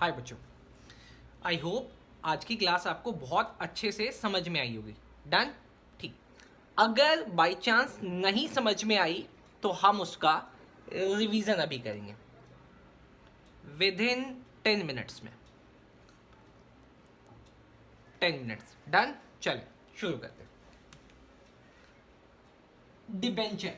हाय बच्चों, I hope आज की क्लास आपको बहुत अच्छे से समझ में आई होगी। डन। ठीक। अगर बाय चांस नहीं समझ में आई तो हम उसका रिवीजन अभी करेंगे विद इन 10 मिनट्स में। 10 मिनट्स। डन। चलें शुरू करते हैं। डिबेंचर।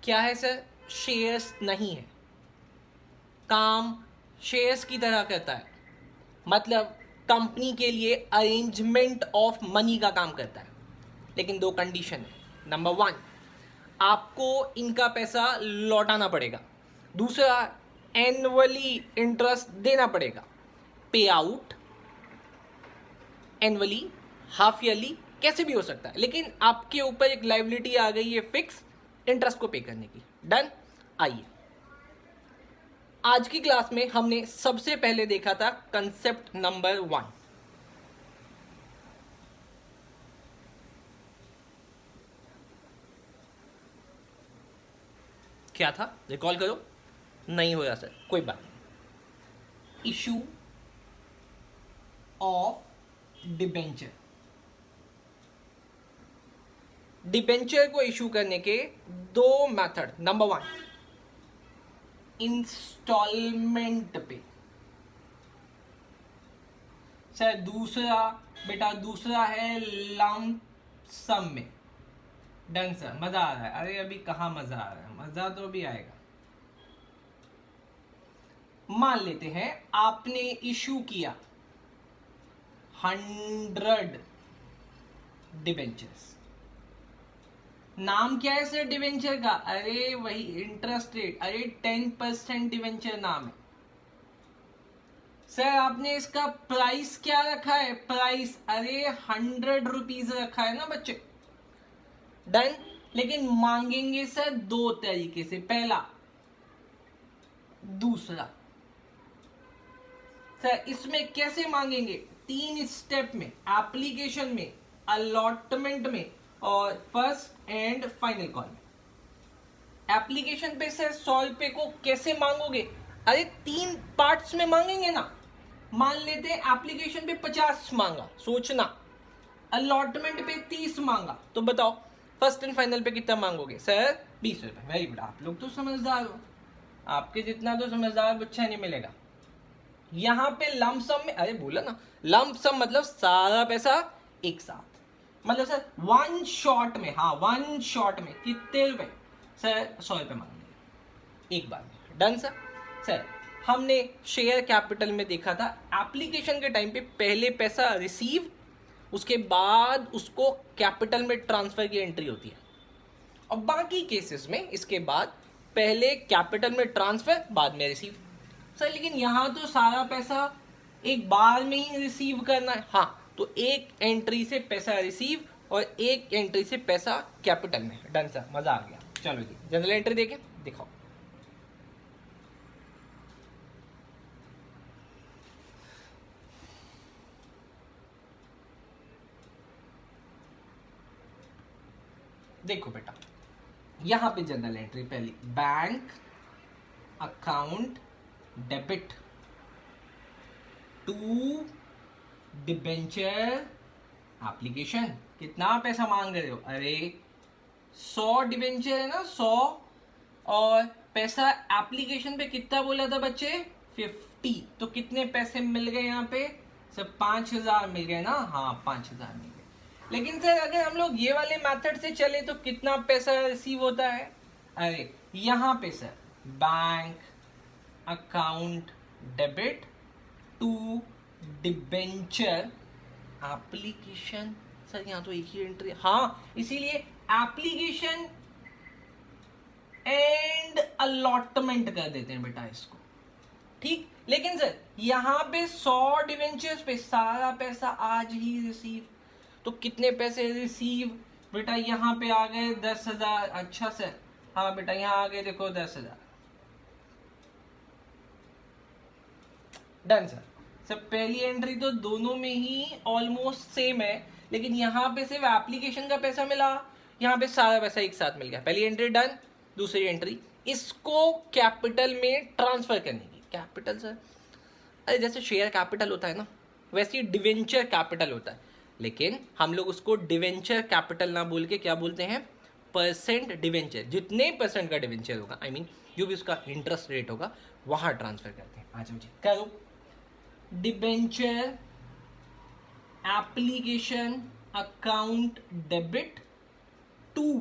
क्या है सर? शेयर्स नहीं है, काम शेयर्स की तरह करता है, मतलब कंपनी के लिए अरेंजमेंट ऑफ मनी का काम करता है। लेकिन दो कंडीशन है। नंबर 1, आपको इनका पैसा लौटाना पड़ेगा। दूसरा, एनुअली इंटरेस्ट देना पड़ेगा। पे आउट एनुअली, हाफ ईयरली, कैसे भी हो सकता है, लेकिन आपके ऊपर एक लायबिलिटी आ गई है फिक्स इंटरेस्ट को पे करने की। डन। आइए, आज की क्लास में हमने सबसे पहले देखा था कंसेप्ट नंबर 1। क्या था? रिकॉल करो। नहीं हो रहा सर, कोई बात नहीं। Issue of debenture. डिबेंचर को इशू करने के दो मेथड। नंबर 1, इंस्टॉलमेंट पे। सर दूसरा, बेटा दूसरा है लंप सम में। डन सर, मजा आ रहा है। अरे अभी कहाँ मजा आ रहा है, मजा तो अभी आएगा। मान लेते हैं आपने इशू किया 100 डिबेंचर्स। नाम क्या है सर डिबेंचर का? अरे वही इंटरेस्ट रेट। अरे 10% डिबेंचर नाम है सर। आपने इसका प्राइस क्या रखा है? प्राइस अरे 100 रुपीज रखा है ना बच्चे। डन। लेकिन मांगेंगे सर दो तरीके से, पहला दूसरा। सर इसमें कैसे मांगेंगे? 3 स्टेप में, एप्लीकेशन में, अलॉटमेंट में और फर्स्ट एंड फाइनल कॉल में। एप्लीकेशन पे सर 100 रुपए को कैसे मांगोगे? अरे 3 पार्ट्स में मांगेंगे ना। मान लेते हैं एप्लीकेशन पे 50 मांगा, सोचना। अलॉटमेंट पे 30 मांगा, तो बताओ फर्स्ट एंड फाइनल पे कितना मांगोगे? सर 20 रुपए। वेरी गुड, आप लोग तो समझदार हो, आपके जितना तो समझदार बच्चा नहीं मिलेगा। यहां पे लंप सम में, अरे बोला ना, लंप सम मतलब सारा पैसा एक साथ, मतलब सर वन शॉट में। हाँ, वन शॉट में कितने रुपए? सर 100 रुपए मांगेंगे एक बार में। Done sir. सर हमने शेयर कैपिटल में देखा था, एप्लीकेशन के टाइम पे पहले पैसा रिसीव, उसके बाद उसको कैपिटल में ट्रांसफर की एंट्री होती है। और बाकी केसेस में इसके बाद पहले कैपिटल में ट्रांसफर, बाद में रिसीव। सर लेकिन यहां तो सारा पैसा एक बार में ही रिसीव करना है। हाँ, तो एक एंट्री से पैसा रिसीव और एक एंट्री से पैसा कैपिटल में। डन सर, मजा आ गया। चलो जी, जनरल एंट्री देखें, दिखाओ। देखो बेटा, यहां पे जनरल एंट्री पहली, bank account debit to debenture application. कितना पैसा मांग रहे हो? अरे 100 डिबेंचर है ना, 100। और पैसा एप्लीकेशन पे कितना बोला था बच्चे? 50। तो कितने पैसे मिल गए यहाँ पे? सर 5000 मिल गए ना। हाँ 5000 मिल गए। लेकिन सर अगर हम लोग ये वाले मेथड से चले तो कितना पैसा रिसीव होता है? अरे यहाँ पे sir bank account debit to debenture application. Sir यहाँ तो एक ही एंट्री। हाँ, इसीलिए एप्लीकेशन एंड अलॉटमेंट कर देते हैं बेटा इसको। ठीक। लेकिन सर यहां पे 100 डिवेंचर्स पे सारा पैसा आज ही रिसीव, तो कितने पैसे रिसीव बेटा? यहां पे आ गए 10,000। अच्छा सर, हाँ बेटा यहां आ गए, देखो 10,000। Done sir. सर पहली एंट्री तो दोनों में ही ऑलमोस्ट सेम है, लेकिन यहां पे सिर्फ एप्लीकेशन का पैसा मिला, यहाँ पे सारा पैसा एक साथ मिल गया, पहली एंट्री डन, दूसरी एंट्री इसको कैपिटल में ट्रांसफर करने की। कैपिटल सर, अरे जैसे शेयर कैपिटल होता है ना, वैसे ही डिवेंचर कैपिटल होता है, लेकिन हम लोग उसको डिवेंचर कैपिटल ना बोल के क्या बोलते हैं, परसेंट डिवेंचर। जितने परसेंट का डिवेंचर होगा, आई मीन जो भी उसका इंटरेस्ट रेट होगा, वहां ट्रांसफर करते हैं। आ जाओ जी, करो। Debenture application account debit two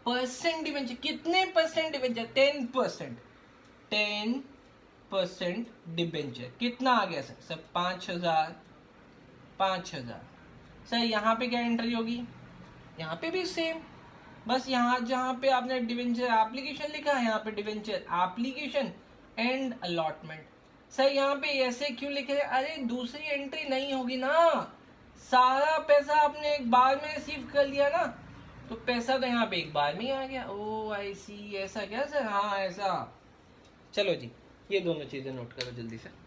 percent debenture. कितने परसेंट डिवेंचर? 10%। 10% डिवेंचर कितना आ गया सर? सर 5,000। 5,000 सर। यहाँ पे क्या एंट्री होगी? यहाँ पे भी सेम, बस यहाँ जहाँ पे आपने डिवेंचर एप्लीकेशन लिखा है, यहाँ पे debenture application and allotment. Sir यहाँ पे ऐसे क्यों लिखे? अरे दूसरी एंट्री नहीं होगी ना, सारा पैसा आपने एक बार में रिसीव कर लिया ना, तो पैसा तो यहाँ पे एक बार में ही आ गया। ओ आई सी, ऐसा क्या सर? हाँ ऐसा। चलो जी, ये दोनों चीजें नोट करो जल्दी से।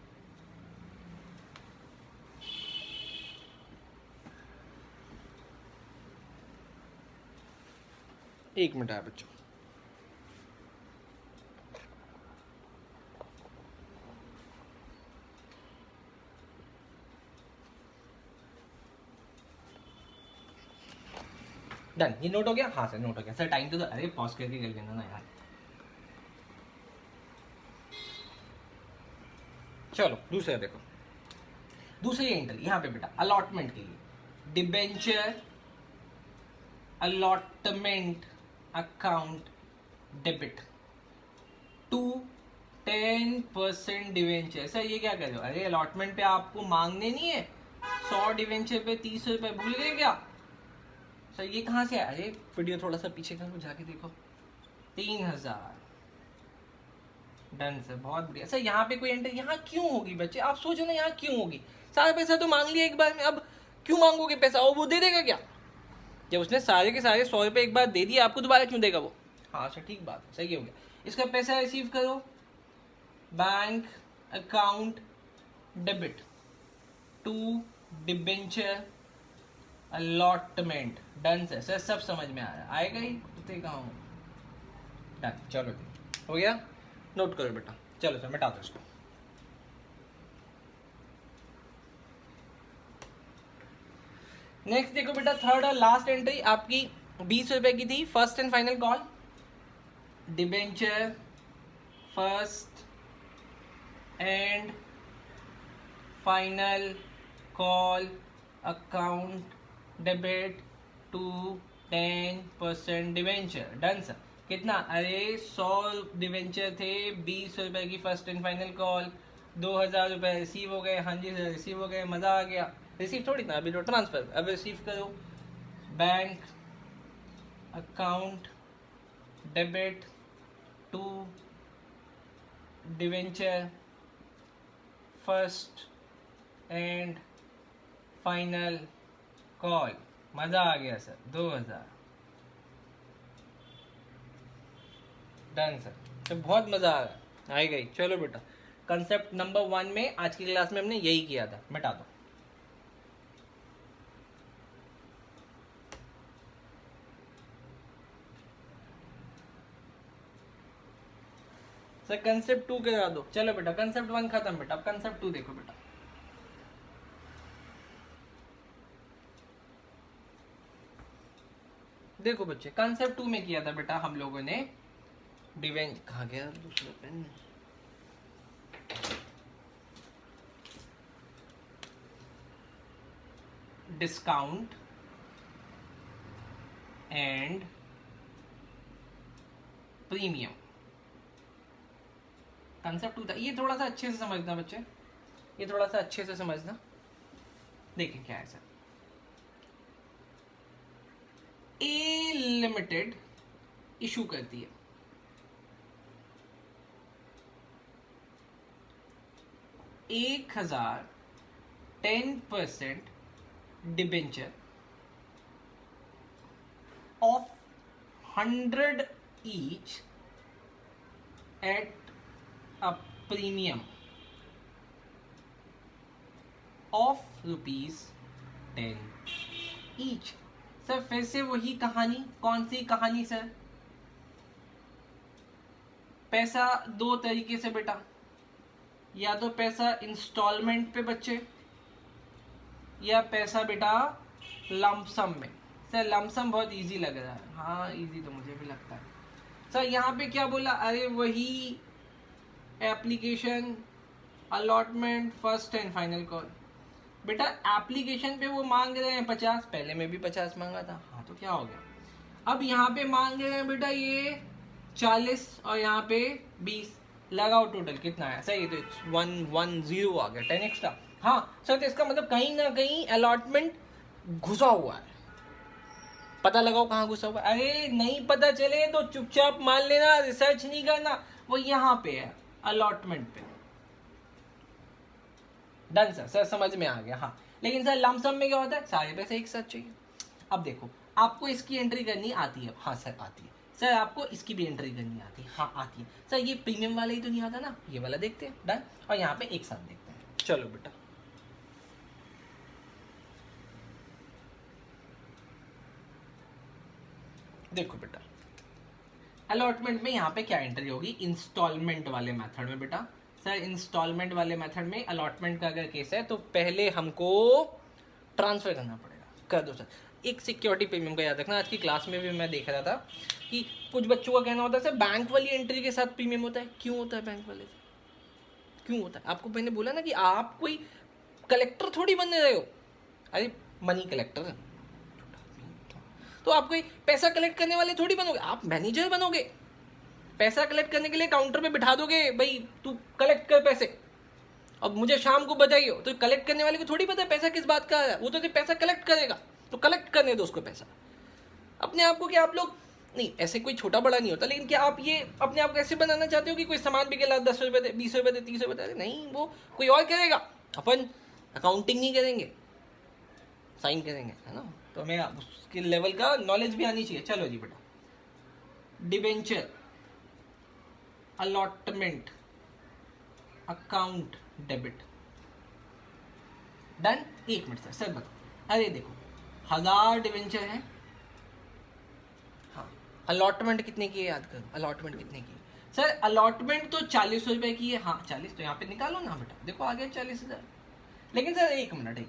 एक मिनट आया बच्चों। डन, ये नोट हो गया? हाँ सर नोट हो गया। सर टाइम तो अरे पॉज करके कर लेना ना यार। चलो दूसरा देखो, दूसरी एंट्री यहाँ पे बेटा अलॉटमेंट के लिए, debenture allotment account debit to 10% debenture. सर ये क्या कर रहे हो? अरे अलॉटमेंट पे आपको मांगने नहीं है, 100 डिवेंचर पे 30 रुपए, भूल गए क्या? सर ये कहाँ से आया? अरे वीडियो थोड़ा सा पीछे करो, जाके देखो। 3,000। डन सर, बहुत बढ़िया। सर यहाँ पे कोई एंट्री यहाँ क्यों होगी बच्चे? आप सोचो ना, यहाँ क्यों होगी? सारा पैसा तो मांग लिया एक बार में, अब क्यों मांगोगे पैसा? और वो दे देगा क्या? जब उसने सारे के सारे 100 रुपए एक बार दे दिए, आपको दोबारा क्यों देगा वो? हाँ सर ठीक बात है, सही हो गया। इसका पैसा रिसीव करो, bank account debit to debenture allotment. Done sir. Sir सब समझ में आ रहा है, आएगा ही उतने कहाँ हूँ। डन, चलो हो गया, नोट करो बेटा। चलो सर मिटा दो इसको। नेक्स्ट देखो बेटा, थर्ड और लास्ट एंट्री आपकी 20 रुपए की थी, first and final call, debenture first and final call account debit to 10% debenture. Done sir. कितना? अरे 100 डिवेंचर थे, 20 रुपए की फर्स्ट एंड फाइनल कॉल, 2,000 रुपए रिसीव हो गए। हाँ जी सर रिसीव हो गए, मजा आ गया। रिसीव थोड़ी ना, अभी तो ट्रांसफर। अब रिसीव करो, bank account debit to debenture first and final call. मजा आ गया सर, 2,000। Done sir. तो बहुत मजा आ रहा, आई गई। चलो बेटा, कंसेप्ट नंबर 1 में आज की क्लास में हमने यही किया था, मिटा दो। सर कंसेप्ट 2 करा दो। चलो बेटा, कंसेप्ट 1 खत्म बेटा, अब कंसेप्ट 2 देखो बेटा। देखो बच्चे, कंसेप्ट 2 में किया था बेटा हम लोगों ने डिवेंच, कहाँ गया दूसरा pen? Discount and premium. Concept 2 था, ये थोड़ा सा अच्छे से समझना बच्चे, ये थोड़ा सा अच्छे से समझना। देखिए क्या है सर, ए लिमिटेड इशू करती है 1,000 10% debenture of 100 each at a premium of rupees 10 each। Sir फिर से वही कहानी, कौन सी कहानी सर? पैसा दो तरीके से बेटा, या तो पैसा इंस्टॉलमेंट पे बच्चे, या पैसा बेटा लमसम में। सर लमसम बहुत इजी लग रहा है, हाँ इजी तो मुझे भी लगता है। सर यहाँ पे क्या बोला? अरे वही application, allotment, first and final call. बेटा एप्लीकेशन पे वो मांग रहे हैं 50, पहले में भी 50 मांगा था, हाँ तो क्या हो गया? अब यहाँ पे मांग रहे हैं बेटा ये 40 और यहाँ पे 20, लगाओ टोटल कितना है? सही तो 110 आ गया, 10 एक्स्ट्रा। हाँ सर तो इसका मतलब कहीं ना कहीं अलॉटमेंट घुसा हुआ है, पता लगाओ कहाँ घुसा हुआ है। अरे नहीं पता चले तो चुपचाप मान लेना, रिसर्च नहीं करना, वो यहाँ पे है अलॉटमेंट पे। डन सर, सर समझ में आ गया। हाँ लेकिन सर लमसम में क्या होता है? सारे पैसे एक साथ चाहिए। अब देखो आपको इसकी एंट्री करनी आती है? हाँ सर आती है। सर आपको इसकी भी एंट्री करनी आती है? हाँ आती है। सर ये प्रीमियम वाला ही तो नहीं आता ना, ये वाला देखते हैं। डन। और यहाँ पे एक साथ देखते हैं। चलो बेटा देखो बेटा, अलॉटमेंट में यहाँ पे क्या एंट्री होगी? इंस्टॉलमेंट वाले मेथड में बेटा। सर इंस्टॉलमेंट वाले मेथड में अलॉटमेंट का अगर केस है तो पहले हमको ट्रांसफर करना पड़ेगा। कर दो सर। एक सिक्योरिटी प्रीमियम का याद रखना, आज की क्लास में भी मैं देख रहा था कि कुछ बच्चों का कहना होता है सर बैंक वाली एंट्री के साथ प्रीमियम होता है। क्यों होता है बैंक वाले से? क्यों होता है? आपको मैंने बोला ना कि आप कोई कलेक्टर थोड़ी बनने रहे हो, अरे मनी कलेक्टर, तो आप कोई पैसा कलेक्ट करने वाले थोड़ी बनोगे, आप मैनेजर बनोगे। पैसा कलेक्ट करने के लिए काउंटर पे बिठा दोगे, भाई तू कलेक्ट कर पैसे, अब मुझे शाम को बजाइयो, तो कलेक्ट करने वाले को थोड़ी पता है पैसा किस बात का है, वो तो सिर्फ पैसा कलेक्ट करेगा, तो कलेक्ट करने दो उसको पैसा। अपने आप को क्या आप लोग नहीं, ऐसे कोई छोटा बड़ा नहीं होता, लेकिन क्या आप ये अपने आप को ऐसे बनाना चाहते हो कि कोई सामान बिके 10 रुपए दे, 20 रुपए दे, 30 रुपए दे? नहीं, वो कोई और करेगा, अपन अकाउंटिंग नहीं करेंगे, साइन करेंगे, है ना। तो हमें उसके लेवल का नॉलेज भी आनी चाहिए। चलो जी बेटा, debenture, allotment, account debit. Done. एक मिनट सर बताओ, अरे देखो 1000 डिबेंचर है, हाँ अलॉटमेंट कितने की है याद करो, अलॉटमेंट कितने की है? सर अलॉटमेंट तो 40 रुपए की है, हाँ 40, तो यहाँ पे निकालो ना बेटा, देखो आ गया 40,000। लेकिन सर एक मिनट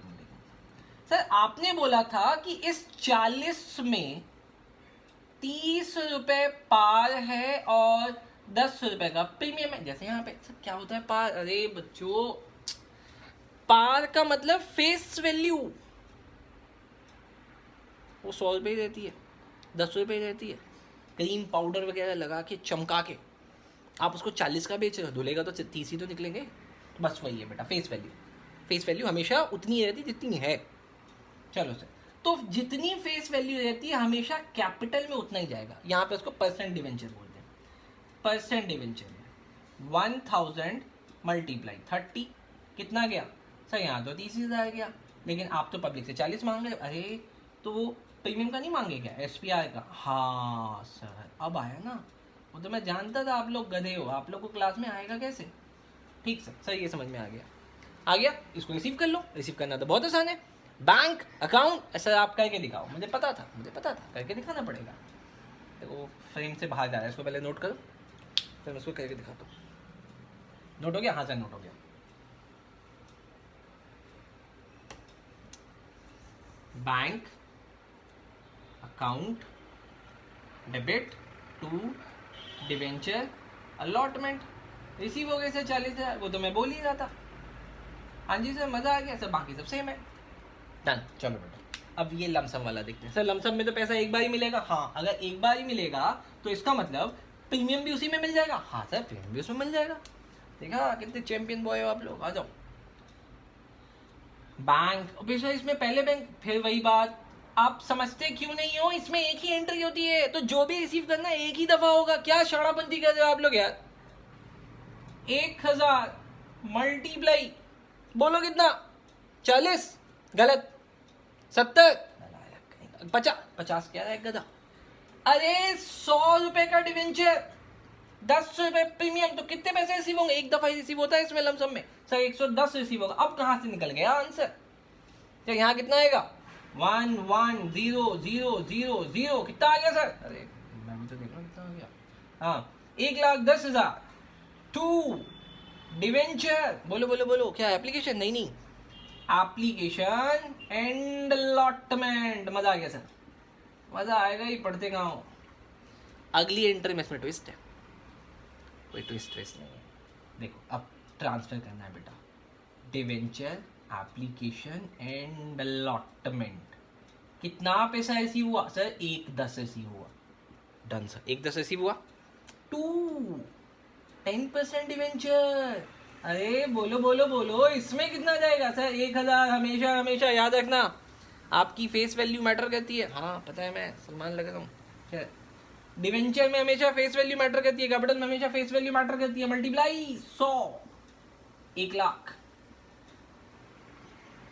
सर आपने बोला था कि इस 40 में 30 रुपए पार है और 10 रुपए का प्रीमियम है। जैसे यहाँ पे सर क्या होता है पार? अरे बच्चों पार का मतलब फेस वैल्यू, वो 100 रुपए ही रहती है, 10 रुपए ही रहती है। क्रीम पाउडर वगैरह लगा के चमका के आप उसको 40 का बेच रहे हो, धुलेगा तो 30 ही तो निकलेंगे। बस वही है बेटा फेस वैल्यू। फेस वैल्यू हमेशा उतनी रहती जितनी है। चलो सर, तो जितनी फेस वैल्यू रहती है हमेशा कैपिटल में उतना ही जाएगा। यहाँ पे उसको परसेंट डिवेंचर बोलते हैं। परसेंट डिवेंचर में 1000 मल्टीप्लाई 30 कितना गया सर? यहाँ तो 30,000 गया, लेकिन आप तो पब्लिक से 40 मांग रहे। अरे तो वो प्रीमियम का नहीं मांगे क्या, एसपीआई का? हाँ सर अब आया ना, वो तो मैं जानता था आप लोग गधे हो, आप लोग को क्लास में आएगा कैसे। ठीक सर, सर ये समझ में आ गया। आ गया, इसको रिसीव कर लो। रिसीव करना तो बहुत आसान है, बैंक अकाउंट ऐसा आप करके दिखाओ। मुझे पता था करके दिखाना पड़ेगा। देखो फ्रेम से बाहर जा रहा है, इसको पहले नोट करो, फिर मैं उसको करके दिखाता हूँ। नोट हो गया? हाँ सर नोट हो गया। Bank account debit to debenture allotment. Receive हो गए सर 40,000, वो तो मैं बोल ही रहा था। हाँ जी सर मजा आ गया सर, बाकी सब सेम है। डन। चलो बेटा अब ये लमसम वाला देखते हैं। सर लमसम में तो पैसा एक बार ही मिलेगा। हाँ अगर एक बार ही मिलेगा तो इसका मतलब प्रीमियम भी उसी में मिल जाएगा। हाँ सर प्रीमियम भी उसमें मिल जाएगा। देखा कितने चैंपियन बॉय हो आप लोग, आ जाओ। बैंक सर इसमें पहले बैंक, फिर वही बात, आप समझते क्यों नहीं हो? इसमें एक ही एंट्री होती है, तो जो भी रिसीव करना एक ही दफा होगा। क्या शाड़ाबंदी कर रहे हो आप लोग यार? 1000 मल्टीप्लाई बोलो कितना? 40 गलत, 70 50 क्या है गधा। अरे 100 रुपए का डिवेंचर, 10 रुपए प्रीमियम, तो कितने पैसे रिसीव होंगे? एक दफा ही रिसीव होता है इसमें लमसम में। सर 110 रिसीव होगा। अब कहां से निकल गया आंसर? तो यहाँ कितना आएगा? 1,1,0,0,0,0 कितना आ गया सर? अरे मैं भी तो देख रहा हूँ कितना आ गया. हाँ, 1,10,000. 2 डिवेंचर. बोलो बोलो बोलो, क्या एप्लीकेशन? नहीं नहीं, एप्लीकेशन एंड अलॉटमेंट. मजा आ गया सर, मजा आएगा ही, पढ़ते कहाँ हो. अगली एंट्री में इसमें ट्विस्ट है, कोई ट्विस्ट नहीं है. देखो अब ट्रांसफर करना है बेटा. Debenture, application and allotment. कितना पैसा रिसीव हुआ सर? 1,10 रिसीव हुआ. डन सर, 1,10 रिसीव हुआ. 10% डिवेंचर. अरे बोलो बोलो बोलो, इसमें कितना जाएगा सर? 1,000. हमेशा हमेशा याद रखना, आपकी फेस वैल्यू मैटर करती है. हाँ पता है, मैं सलमान लग रहा हूँ. डिवेंचर में हमेशा फेस वैल्यू मैटर करती है, कैपिटल में हमेशा फेस वैल्यू मैटर करती है. मल्टीप्लाई 100, 1,00,000.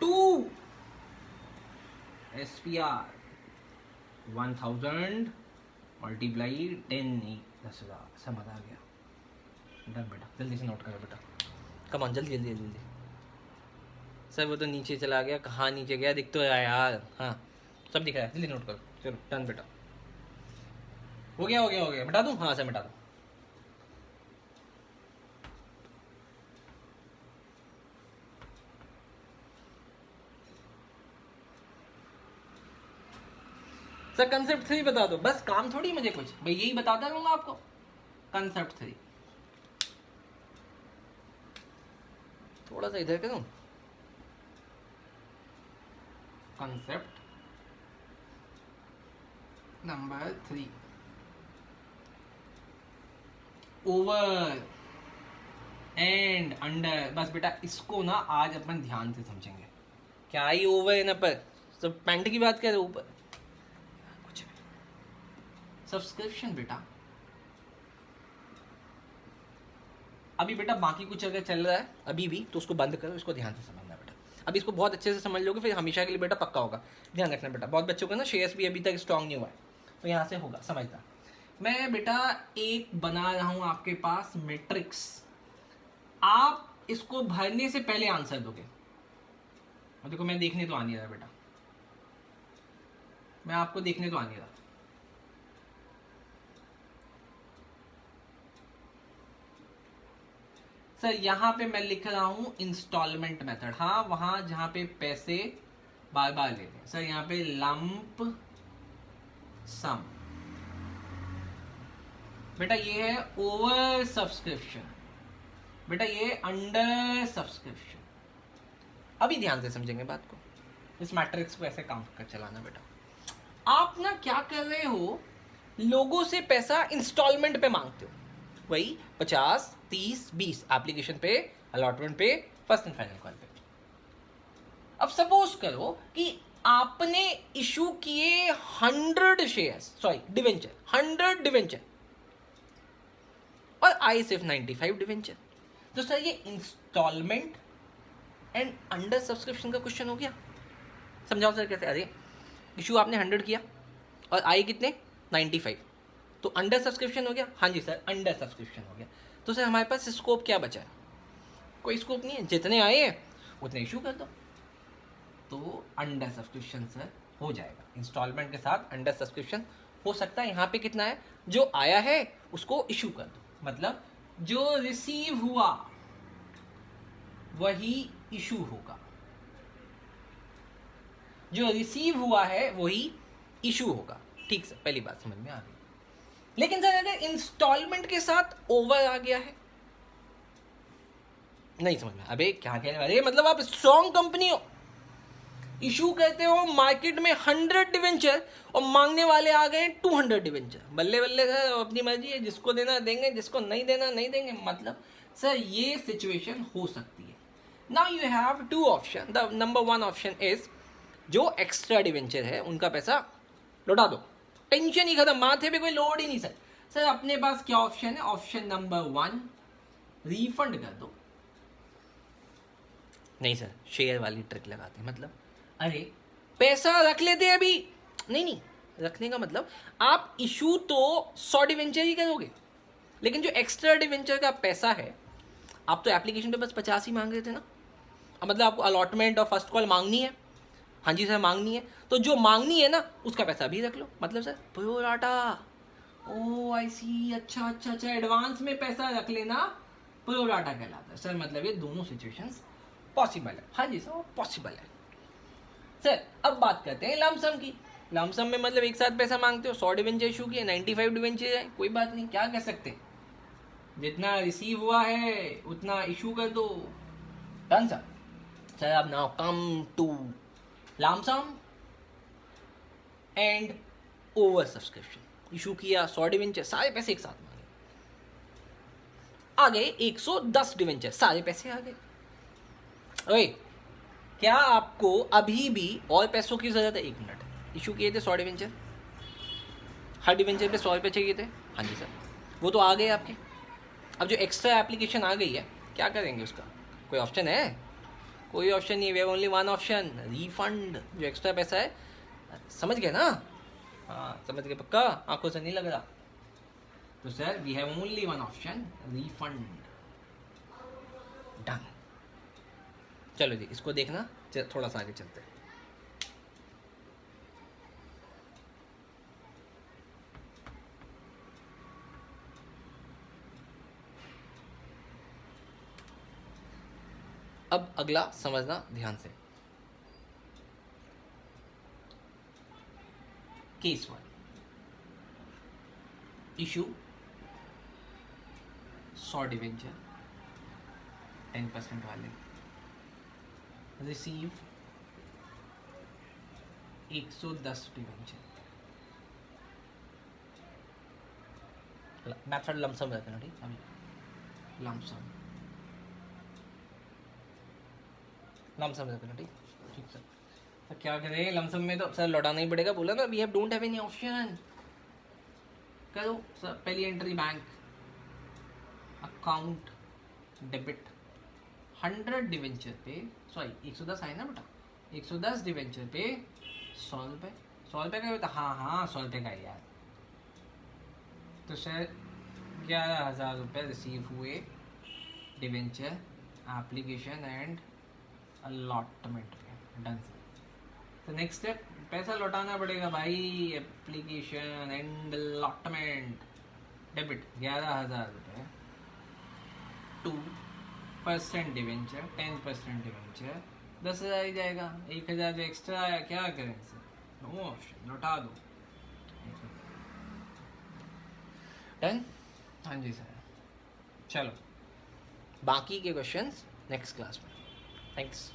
2 SPR 1,000 multiply 10, 10,000. समझ आ गया. डन बेटा, जल्दी से नोट करो बेटा. कम ऑन, जल्दी जल्दी जल्दी. सर वो तो नीचे चला गया. कहाँ नीचे गया? दिख तो है यार. हाँ सब दिख रहा है, जल्दी नोट करो. चलो डन बेटा. हो गया हो गया हो गया. मिटा दूँ? हाँ सर मिटा दूँ. सर कंसेप्ट 3 बता दो. बस काम थोड़ी मुझे कुछ, भाई यही बताता रहूंगा आपको. कंसेप्ट 3 थोड़ा सा इधर करूं. Concept number 3, over and under. बस बेटा इसको ना आज अपन ध्यान से समझेंगे. क्या ही ओवर है ना, पर सब पैंट की बात कर रहे. ऊपर कुछ सब्सक्रिप्शन बेटा. अभी बेटा बाकी कुछ अगर चल रहा है अभी भी तो उसको बंद करो, इसको ध्यान से समझना बेटा. अभी इसको बहुत अच्छे से समझ लोगे फिर हमेशा के लिए बेटा पक्का होगा. ध्यान रखना बेटा. बहुत बच्चों को ना शेयर्स भी अभी तक स्ट्रांग नहीं हुआ है, तो यहाँ से होगा. समझता. मैं बेटा एक बना रहा हूँ आपके पास मैट्रिक्स. आप इसको भरने से पहले आंसर दोगे. देखो मैं देखने तो आ नहीं रहा बेटा, मैं आपको देखने तो आ नहीं रहा. सर यहाँ पे मैं लिख रहा हूं इंस्टॉलमेंट मेथड. हाँ वहां जहां पे पैसे बार बार लेते हैं. सर यहाँ पे लंप सम. बेटा ये है ओवर सब्सक्रिप्शन. बेटा ये अंडर सब्सक्रिप्शन. अभी ध्यान से समझेंगे बात को. इस मैट्रिक्स को ऐसे काम कर चलाना बेटा. आप ना क्या कर रहे हो, लोगों से पैसा इंस्टॉलमेंट पे मांगते हो. वही 50, 30, 20 एप्लीकेशन पे, अलॉटमेंट पे, फर्स्ट एंड फाइनल कॉल पे. अब सपोज करो कि आपने इशू किए 100 शेयर्स, सॉरी डिवेंचर, 100 डिवेंचर और आए सिर्फ 95 डिवेंचर. तो सर ये इंस्टॉलमेंट एंड अंडर सब्सक्रिप्शन का क्वेश्चन हो गया. समझाओ सर कैसे. अरे इशू आपने 100 किया और आए कितने? 95. तो अंडर सब्सक्रिप्शन हो गया. हाँ जी सर अंडर सब्सक्रिप्शन हो गया. तो सर हमारे पास स्कोप क्या बचा है? कोई स्कोप नहीं है. जितने आए हैं उतने इशू कर दो. तो अंडर सब्सक्रिप्शन सर हो जाएगा. इंस्टॉलमेंट के साथ अंडर सब्सक्रिप्शन हो सकता है. यहाँ पे कितना है? जो आया है उसको इशू कर दो. मतलब जो रिसीव हुआ वही इशू होगा. जो रिसीव हुआ है वही इशू होगा. ठीक सर, पहली बात समझ में आ गई. लेकिन सर अगर इंस्टॉलमेंट के साथ ओवर आ गया है, नहीं समझ में. अबे क्या कहने वाले, मतलब आप स्ट्रॉन्ग कंपनी हो, इशू करते हो मार्केट में 100 डिवेंचर और मांगने वाले आ गए 200 डिवेंचर. बल्ले बल्ले सर, अपनी मर्जी है, जिसको देना देंगे, जिसको नहीं देना नहीं देंगे. मतलब सर ये सिचुएशन हो सकती है. Now you have 2 option. The number 1 option is जो एक्स्ट्रा डिवेंचर है उनका पैसा लौटा दो. टेंशन ही खत्म, माथे पे कोई लोड ही नहीं. सर सर अपने पास क्या ऑप्शन है? ऑप्शन नंबर 1 रिफंड कर दो. नहीं सर शेयर वाली ट्रिक लगाते हैं. मतलब अरे पैसा रख लेते हैं अभी. नहीं नहीं, रखने का मतलब आप इशू तो 100 डिवेंचर ही करोगे, लेकिन जो एक्स्ट्रा डिवेंचर का पैसा है, आप तो एप्लीकेशन पे बस 50 ही मांग रहे थे ना. अब मतलब आपको अलॉटमेंट और फर्स्ट कॉल मांगनी है हाँ जी सर मांगनी है, तो जो मांगनी है ना उसका पैसा भी रख लो, मतलब सर प्रोराटा। ओ आई सी, अच्छा अच्छा अच्छा, एडवांस में पैसा रख लेना प्रोराटा कहलाता है सर, मतलब ये दोनों सिचुएशंस पॉसिबल है। हाँ जी सर पॉसिबल है सर। अब बात करते हैं लमसम की। लमसम में मतलब एक साथ पैसा मांगते हो, 100 डिवेंचर इशू किए, 95 डिवेंचर है, कोई बात नहीं, क्या कह सकते, जितना रिसीव हुआ है उतना इशू कर दो, डन सर। सर अब now come to lump sum and over subscription. Issue किया 100 डिवेंचर, सारे पैसे एक साथ मांगे, आ गए 110 डिवेंचर, सारे पैसे आ गए। ओए क्या आपको अभी भी और पैसों की जरूरत है? 1 मिनट, इशू किए थे 100 डिवेंचर, हर डिवेंचर पे 100 रुपये चाहिए थे, हाँ जी सर, वो तो आ गए आपके। अब जो एक्स्ट्रा एप्लीकेशन आ गई है, क्या करेंगे उसका? कोई ऑप्शन है? कोई ऑप्शन नहीं है, we have only one option, refund. जो एक्स्ट्रा पैसा है, समझ गए ना? हाँ समझ गए पक्का, आंखों से नहीं लग रहा? तो sir we have only one option, refund, done. चलो जी इसको देखना, थोड़ा सा आगे चलते हैं। अब अगला समझना ध्यान से। केस 1, इशू 100 डिवेंचर 10% वाले, रिसीव 110 डिवेंचर। मेथड लमसम रहता है ना, ठीक, अभी लमसम रहता है ना, ठीक ठीक सर। तो क्या करें लमसम में? तो सर लौटाना ही पड़ेगा, बोला ना we have don't have any option. करो सर, पहली entry bank account debit 100 debenture पे, सॉरी 110 आए ना बेटा, 110 डिवेंचर पे 100 रुपये, 100 रुपये का बेटा, हाँ हाँ 100 रुपये का है यार। तो सर 11,000 रुपये रिसीव हुए डिवेंचर एप्लीकेशन एंड अलॉटमेंट पे, डन सर। तो नेक्स्ट स्टेप, पैसा लौटाना पड़ेगा भाई, एप्लीकेशन एंड अलॉटमेंट, डेबिट 11,000 रुपये, 2% डिवेंचर, 10% डिवेंचर, 10,000 ही जाएगा, 1,000 जो एक्स्ट्रा आया क्या करें सर? नो ऑप्शन, लौटा दो, डन। हाँ जी सर, चलो बाकी के क्वेश्चंस नेक्स्ट क्लास में, थैंक्स।